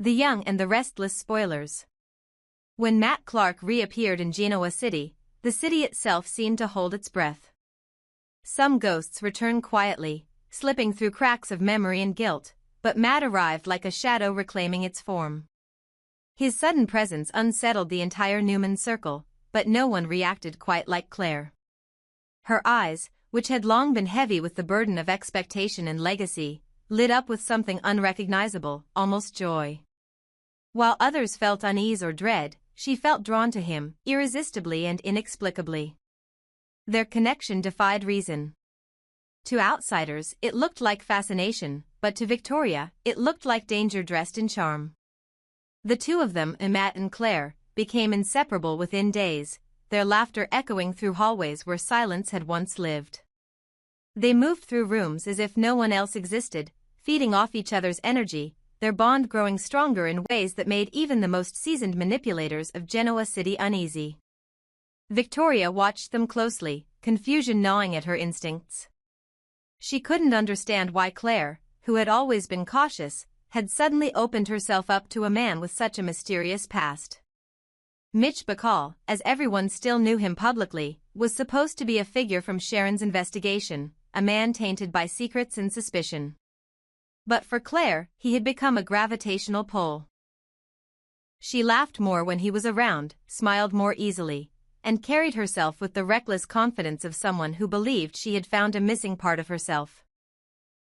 The Young and the Restless Spoilers. When Matt Clark reappeared in Genoa City, the city itself seemed to hold its breath. Some ghosts return quietly, slipping through cracks of memory and guilt, but Matt arrived like a shadow reclaiming its form. His sudden presence unsettled the entire Newman circle, but no one reacted quite like Claire. Her eyes, which had long been heavy with the burden of expectation and legacy, lit up with something unrecognizable, almost joy. While others felt unease or dread, she felt drawn to him, irresistibly and inexplicably. Their connection defied reason. To outsiders, it looked like fascination, but to Victoria, it looked like danger dressed in charm. The two of them, Matt and Claire, became inseparable within days, their laughter echoing through hallways where silence had once lived. They moved through rooms as if no one else existed, feeding off each other's energy, their bond growing stronger in ways that made even the most seasoned manipulators of Genoa City uneasy. Victoria watched them closely, confusion gnawing at her instincts. She couldn't understand why Claire, who had always been cautious, had suddenly opened herself up to a man with such a mysterious past. Mitch Bacall, as everyone still knew him publicly, was supposed to be a figure from Sharon's investigation, a man tainted by secrets and suspicion. But for Claire, he had become a gravitational pull. She laughed more when he was around, smiled more easily, and carried herself with the reckless confidence of someone who believed she had found a missing part of herself.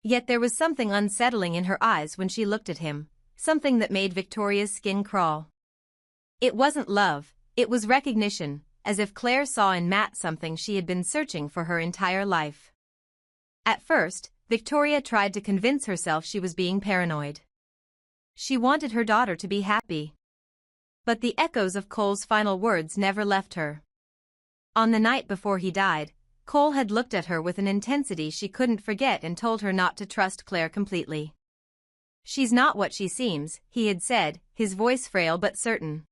Yet there was something unsettling in her eyes when she looked at him, something that made Victoria's skin crawl. It wasn't love, it was recognition, as if Claire saw in Matt something she had been searching for her entire life. At first, Victoria tried to convince herself she was being paranoid. She wanted her daughter to be happy. But the echoes of Cole's final words never left her. On the night before he died, Cole had looked at her with an intensity she couldn't forget and told her not to trust Claire completely. "She's not what she seems," he had said, his voice frail but certain.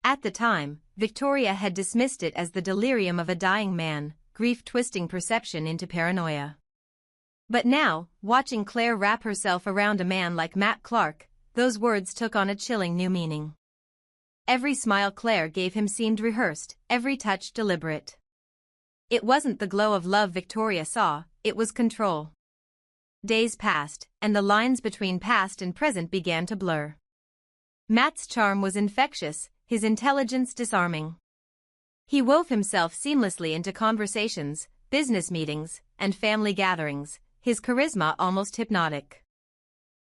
At the time, Victoria had dismissed it as the delirium of a dying man, grief twisting perception into paranoia. But now, watching Claire wrap herself around a man like Matt Clark, those words took on a chilling new meaning. Every smile Claire gave him seemed rehearsed, every touch deliberate. It wasn't the glow of love Victoria saw, it was control. Days passed, and the lines between past and present began to blur. Matt's charm was infectious, his intelligence disarming. He wove himself seamlessly into conversations, business meetings, and family gatherings, his charisma almost hypnotic.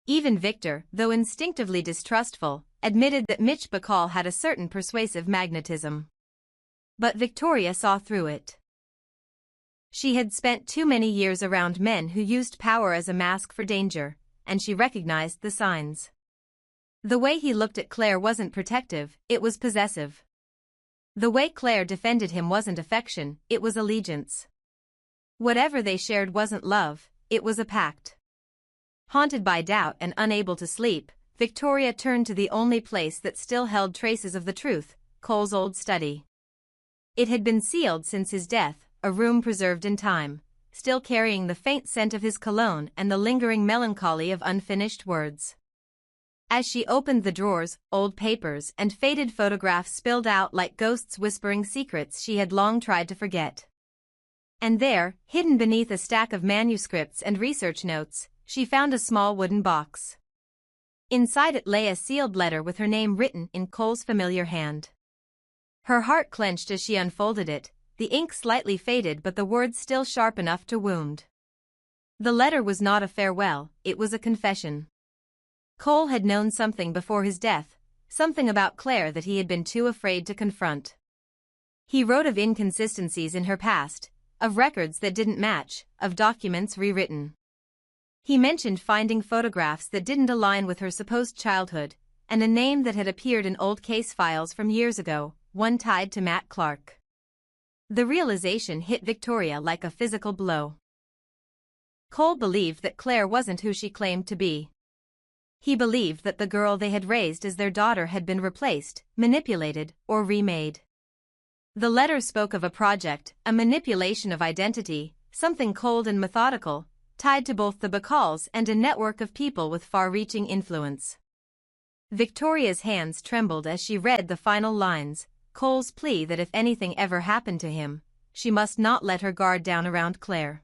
Even Victor, though instinctively distrustful, admitted that Mitch Bacall had a certain persuasive magnetism. But Victoria saw through it. She had spent too many years around men who used power as a mask for danger, and she recognized the signs. The way he looked at Claire wasn't protective, it was possessive. The way Claire defended him wasn't affection, it was allegiance. Whatever they shared wasn't love, it was a pact. Haunted by doubt and unable to sleep, Victoria turned to the only place that still held traces of the truth, Cole's old study. It had been sealed since his death, a room preserved in time, still carrying the faint scent of his cologne and the lingering melancholy of unfinished words. As she opened the drawers, old papers and faded photographs spilled out like ghosts whispering secrets she had long tried to forget. And there, hidden beneath a stack of manuscripts and research notes, she found a small wooden box. Inside it lay a sealed letter with her name written in Cole's familiar hand. Her heart clenched as she unfolded it, the ink slightly faded but the words still sharp enough to wound. The letter was not a farewell, it was a confession. Cole had known something before his death, something about Claire that he had been too afraid to confront. He wrote of inconsistencies in her past, of records that didn't match, of documents rewritten. He mentioned finding photographs that didn't align with her supposed childhood, and a name that had appeared in old case files from years ago, one tied to Matt Clark. The realization hit Victoria like a physical blow. Cole believed that Claire wasn't who she claimed to be. He believed that the girl they had raised as their daughter had been replaced, manipulated, or remade. The letter spoke of a project, a manipulation of identity, something cold and methodical, tied to both the Bacalls and a network of people with far-reaching influence. Victoria's hands trembled as she read the final lines, Cole's plea that if anything ever happened to him, she must not let her guard down around Claire.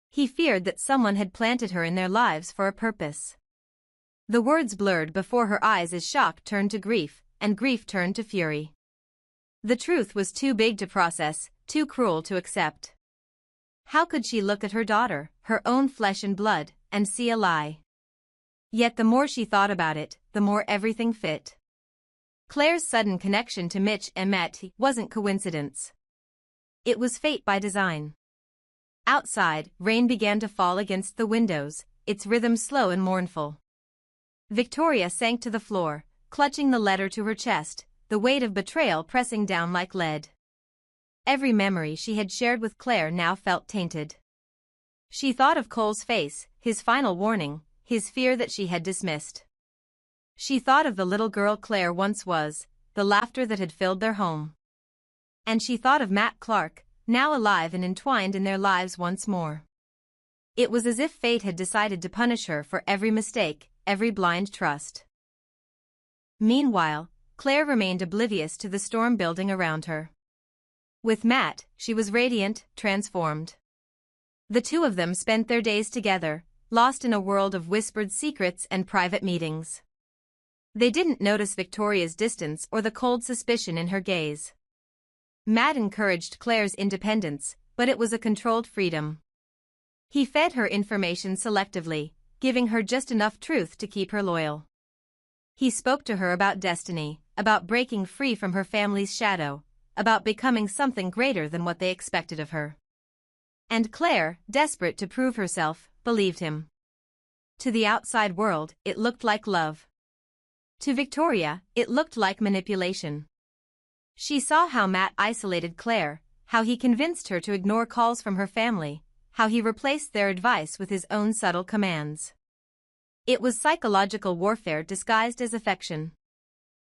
He feared that someone had planted her in their lives for a purpose. The words blurred before her eyes as shock turned to grief, and grief turned to fury. The truth was too big to process, too cruel to accept. How could she look at her daughter, her own flesh and blood, and see a lie? Yet the more she thought about it, the more everything fit. Claire's sudden connection to Mitch and Matt wasn't coincidence. It was fate by design. Outside, rain began to fall against the windows, its rhythm slow and mournful. Victoria sank to the floor, clutching the letter to her chest, the weight of betrayal pressing down like lead. Every memory she had shared with Claire now felt tainted. She thought of Cole's face, his final warning, his fear that she had dismissed. She thought of the little girl Claire once was, the laughter that had filled their home. And she thought of Matt Clark, now alive and entwined in their lives once more. It was as if fate had decided to punish her for every mistake, every blind trust. Meanwhile, Claire remained oblivious to the storm building around her. With Matt, she was radiant, transformed. The two of them spent their days together, lost in a world of whispered secrets and private meetings. They didn't notice Victoria's distance or the cold suspicion in her gaze. Matt encouraged Claire's independence, but it was a controlled freedom. He fed her information selectively, giving her just enough truth to keep her loyal. He spoke to her about destiny, about breaking free from her family's shadow, about becoming something greater than what they expected of her. And Claire, desperate to prove herself, believed him. To the outside world, it looked like love. To Victoria, it looked like manipulation. She saw how Matt isolated Claire, how he convinced her to ignore calls from her family, how he replaced their advice with his own subtle commands. It was psychological warfare disguised as affection.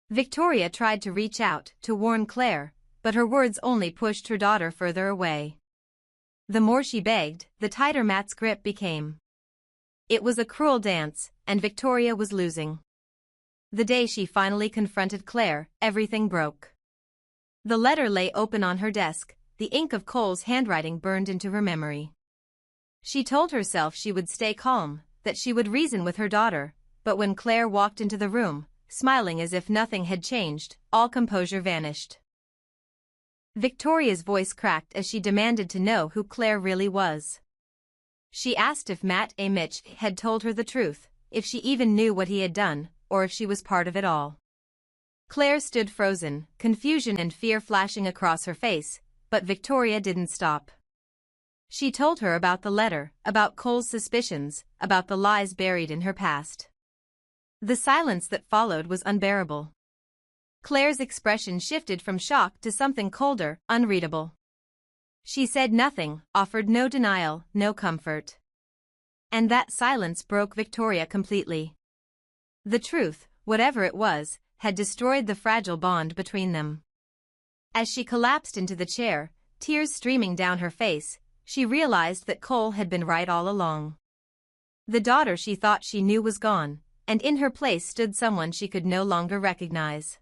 Victoria tried to reach out, to warn Claire, but her words only pushed her daughter further away. The more she begged, the tighter Matt's grip became. It was a cruel dance, and Victoria was losing. The day she finally confronted Claire, everything broke. The letter lay open on her desk, the ink of Cole's handwriting burned into her memory. She told herself she would stay calm, that she would reason with her daughter, but when Claire walked into the room, smiling as if nothing had changed, all composure vanished. Victoria's voice cracked as she demanded to know who Claire really was. She asked if Matt A. Mitch had told her the truth, if she even knew what he had done, or if she was part of it all. Claire stood frozen, confusion and fear flashing across her face, but Victoria didn't stop. She told her about the letter, about Cole's suspicions, about the lies buried in her past. The silence that followed was unbearable. Claire's expression shifted from shock to something colder, unreadable. She said nothing, offered no denial, no comfort. And that silence broke Victoria completely. The truth, whatever it was, had destroyed the fragile bond between them. As she collapsed into the chair, tears streaming down her face, she realized that Cole had been right all along. The daughter she thought she knew was gone, and in her place stood someone she could no longer recognize.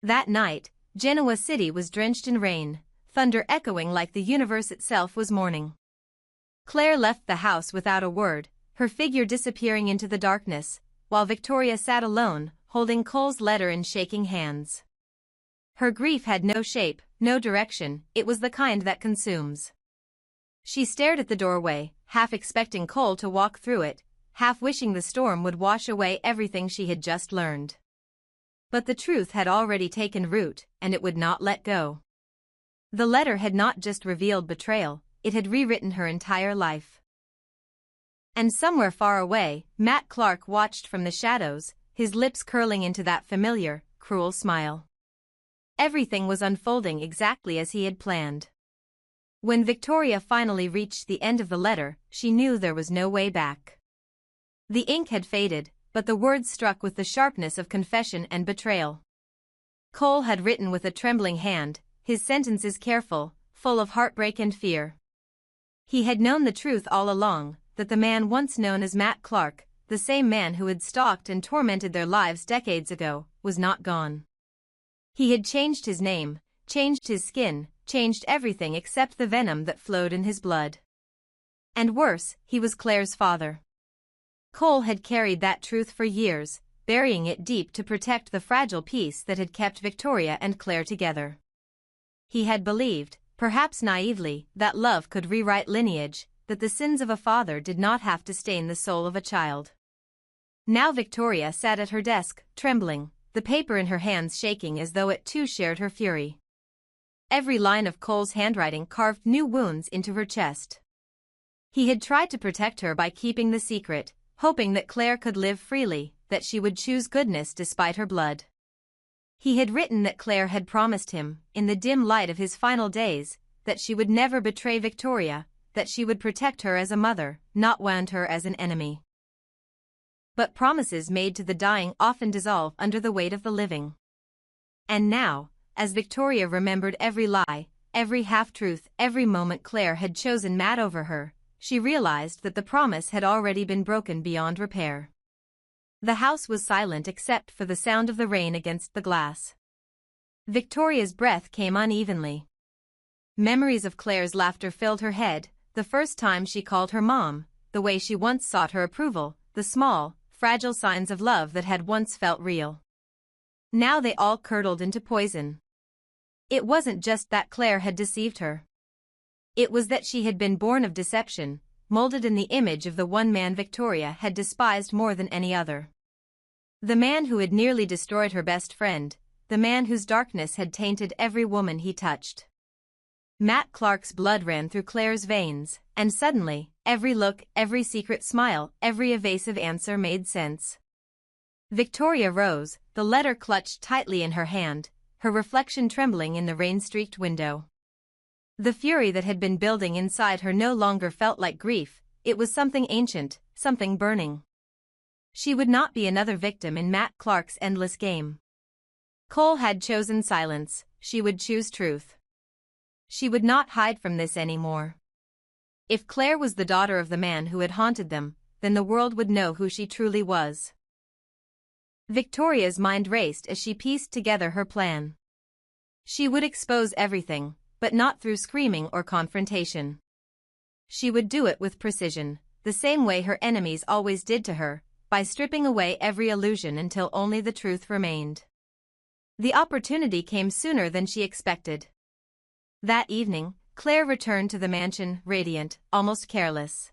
That night, Genoa City was drenched in rain, thunder echoing like the universe itself was mourning. Claire left the house without a word, her figure disappearing into the darkness, while Victoria sat alone, holding Cole's letter in shaking hands. Her grief had no shape, no direction, it was the kind that consumes. She stared at the doorway, half expecting Cole to walk through it, half wishing the storm would wash away everything she had just learned. But the truth had already taken root, and it would not let go. The letter had not just revealed betrayal, it had rewritten her entire life. And somewhere far away, Matt Clark watched from the shadows, his lips curling into that familiar, cruel smile. Everything was unfolding exactly as he had planned. When Victoria finally reached the end of the letter, she knew there was no way back. The ink had faded, but the words struck with the sharpness of confession and betrayal. Cole had written with a trembling hand, his sentences careful, full of heartbreak and fear. He had known the truth all along, that the man once known as Matt Clark, the same man who had stalked and tormented their lives decades ago, was not gone. He had changed his name, changed his skin, changed everything except the venom that flowed in his blood. And worse, he was Claire's father. Cole had carried that truth for years, burying it deep to protect the fragile peace that had kept Victoria and Claire together. He had believed, perhaps naively, that love could rewrite lineage, that the sins of a father did not have to stain the soul of a child. Now Victoria sat at her desk, trembling, the paper in her hands shaking as though it too shared her fury. Every line of Cole's handwriting carved new wounds into her chest. He had tried to protect her by keeping the secret, hoping that Claire could live freely, that she would choose goodness despite her blood. He had written that Claire had promised him, in the dim light of his final days, that she would never betray Victoria, that she would protect her as a mother, not wound her as an enemy. But promises made to the dying often dissolve under the weight of the living. And now, as Victoria remembered every lie, every half-truth, every moment Claire had chosen Matt over her, she realized that the promise had already been broken beyond repair. The house was silent except for the sound of the rain against the glass. Victoria's breath came unevenly. Memories of Claire's laughter filled her head, the first time she called her mom, the way she once sought her approval, the small, fragile signs of love that had once felt real. Now they all curdled into poison. It wasn't just that Claire had deceived her. It was that she had been born of deception, molded in the image of the one man Victoria had despised more than any other. The man who had nearly destroyed her best friend, the man whose darkness had tainted every woman he touched. Matt Clark's blood ran through Claire's veins, and suddenly, every look, every secret smile, every evasive answer made sense. Victoria rose, the letter clutched tightly in her hand, her reflection trembling in the rain-streaked window. The fury that had been building inside her no longer felt like grief, it was something ancient, something burning. She would not be another victim in Matt Clark's endless game. Cole had chosen silence, she would choose truth. She would not hide from this anymore. If Claire was the daughter of the man who had haunted them, then the world would know who she truly was. Victoria's mind raced as she pieced together her plan. She would expose everything, but not through screaming or confrontation. She would do it with precision, the same way her enemies always did to her, by stripping away every illusion until only the truth remained. The opportunity came sooner than she expected. That evening, Claire returned to the mansion, radiant, almost careless.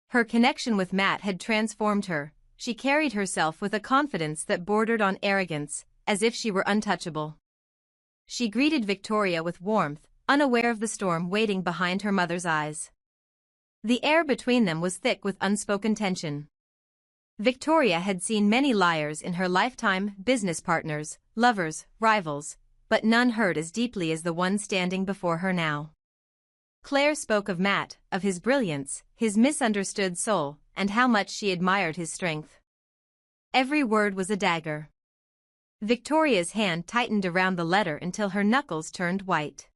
Her connection with Matt had transformed her, she carried herself with a confidence that bordered on arrogance, as if she were untouchable. She greeted Victoria with warmth, unaware of the storm waiting behind her mother's eyes. The air between them was thick with unspoken tension. Victoria had seen many liars in her lifetime, business partners, lovers, rivals, but none hurt as deeply as the one standing before her now. Claire spoke of Matt, of his brilliance, his misunderstood soul, and how much she admired his strength. Every word was a dagger. Victoria's hand tightened around the letter until her knuckles turned white.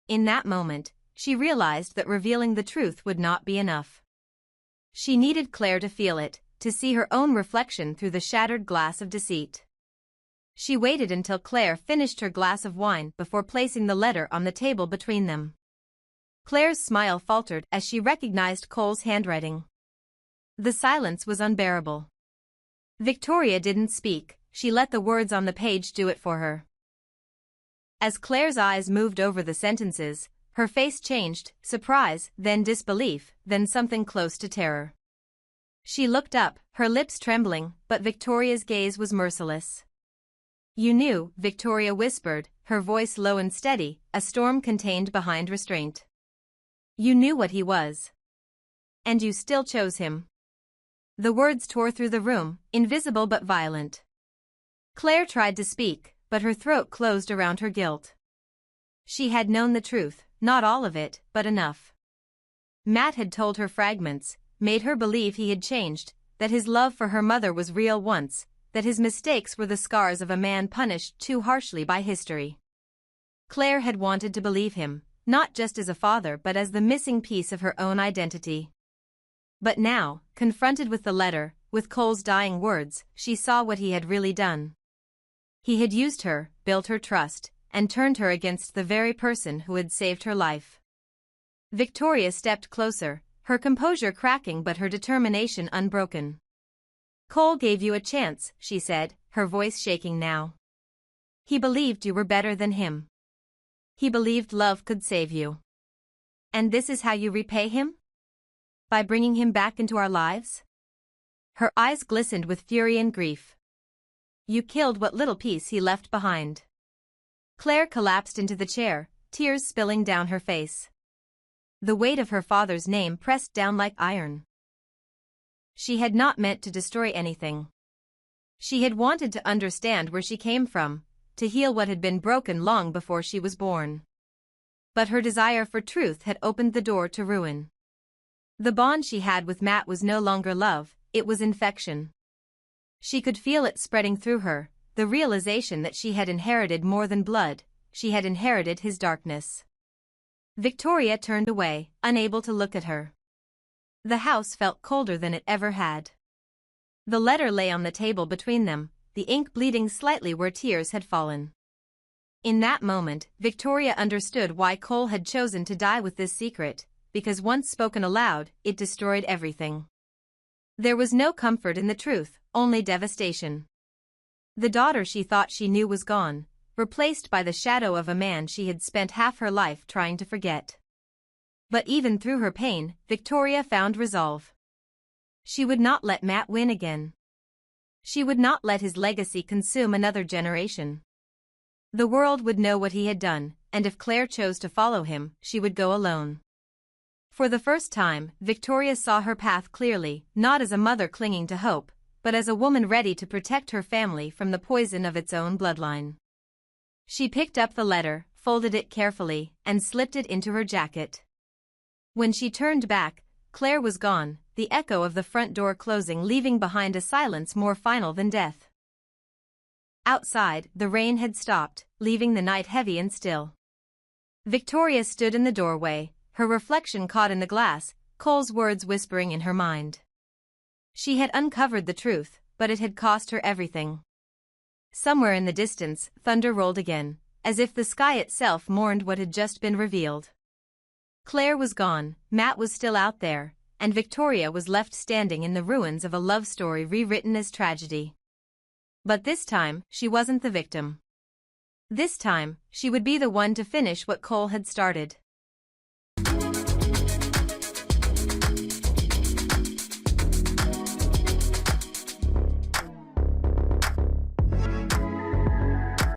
In that moment, she realized that revealing the truth would not be enough. She needed Claire to feel it, to see her own reflection through the shattered glass of deceit. She waited until Claire finished her glass of wine before placing the letter on the table between them. Claire's smile faltered as she recognized Cole's handwriting. The silence was unbearable. Victoria didn't speak, she let the words on the page do it for her. As Claire's eyes moved over the sentences, her face changed, surprise, then disbelief, then something close to terror. She looked up, her lips trembling, but Victoria's gaze was merciless. "You knew," Victoria whispered, her voice low and steady, a storm contained behind restraint. "You knew what he was. And you still chose him." The words tore through the room, invisible but violent. Claire tried to speak, but her throat closed around her guilt. She had known the truth, not all of it, but enough. Matt had told her fragments, made her believe he had changed, that his love for her mother was real once, that his mistakes were the scars of a man punished too harshly by history. Claire had wanted to believe him, not just as a father but as the missing piece of her own identity. But now, confronted with the letter, with Cole's dying words, she saw what he had really done. He had used her, built her trust, and turned her against the very person who had saved her life. Victoria stepped closer, her composure cracking but her determination unbroken. "Cole gave you a chance," she said, her voice shaking now. "He believed you were better than him. He believed love could save you. And this is how you repay him? By bringing him back into our lives?" Her eyes glistened with fury and grief. "You killed what little peace he left behind." Claire collapsed into the chair, tears spilling down her face. The weight of her father's name pressed down like iron. She had not meant to destroy anything. She had wanted to understand where she came from, to heal what had been broken long before she was born. But her desire for truth had opened the door to ruin. The bond she had with Matt was no longer love, it was infection. She could feel it spreading through her, the realization that she had inherited more than blood, she had inherited his darkness. Victoria turned away, unable to look at her. The house felt colder than it ever had. The letter lay on the table between them, the ink bleeding slightly where tears had fallen. In that moment, Victoria understood why Cole had chosen to die with this secret, because once spoken aloud, it destroyed everything. There was no comfort in the truth, only devastation. The daughter she thought she knew was gone, replaced by the shadow of a man she had spent half her life trying to forget. But even through her pain, Victoria found resolve. She would not let Matt win again. She would not let his legacy consume another generation. The world would know what he had done, and if Claire chose to follow him, she would go alone. For the first time, Victoria saw her path clearly, not as a mother clinging to hope, but as a woman ready to protect her family from the poison of its own bloodline. She picked up the letter, folded it carefully, and slipped it into her jacket. When she turned back, Claire was gone, the echo of the front door closing leaving behind a silence more final than death. Outside, the rain had stopped, leaving the night heavy and still. Victoria stood in the doorway, her reflection caught in the glass, Cole's words whispering in her mind. She had uncovered the truth, but it had cost her everything. Somewhere in the distance, thunder rolled again, as if the sky itself mourned what had just been revealed. Claire was gone, Matt was still out there, and Victoria was left standing in the ruins of a love story rewritten as tragedy. But this time, she wasn't the victim. This time, she would be the one to finish what Cole had started.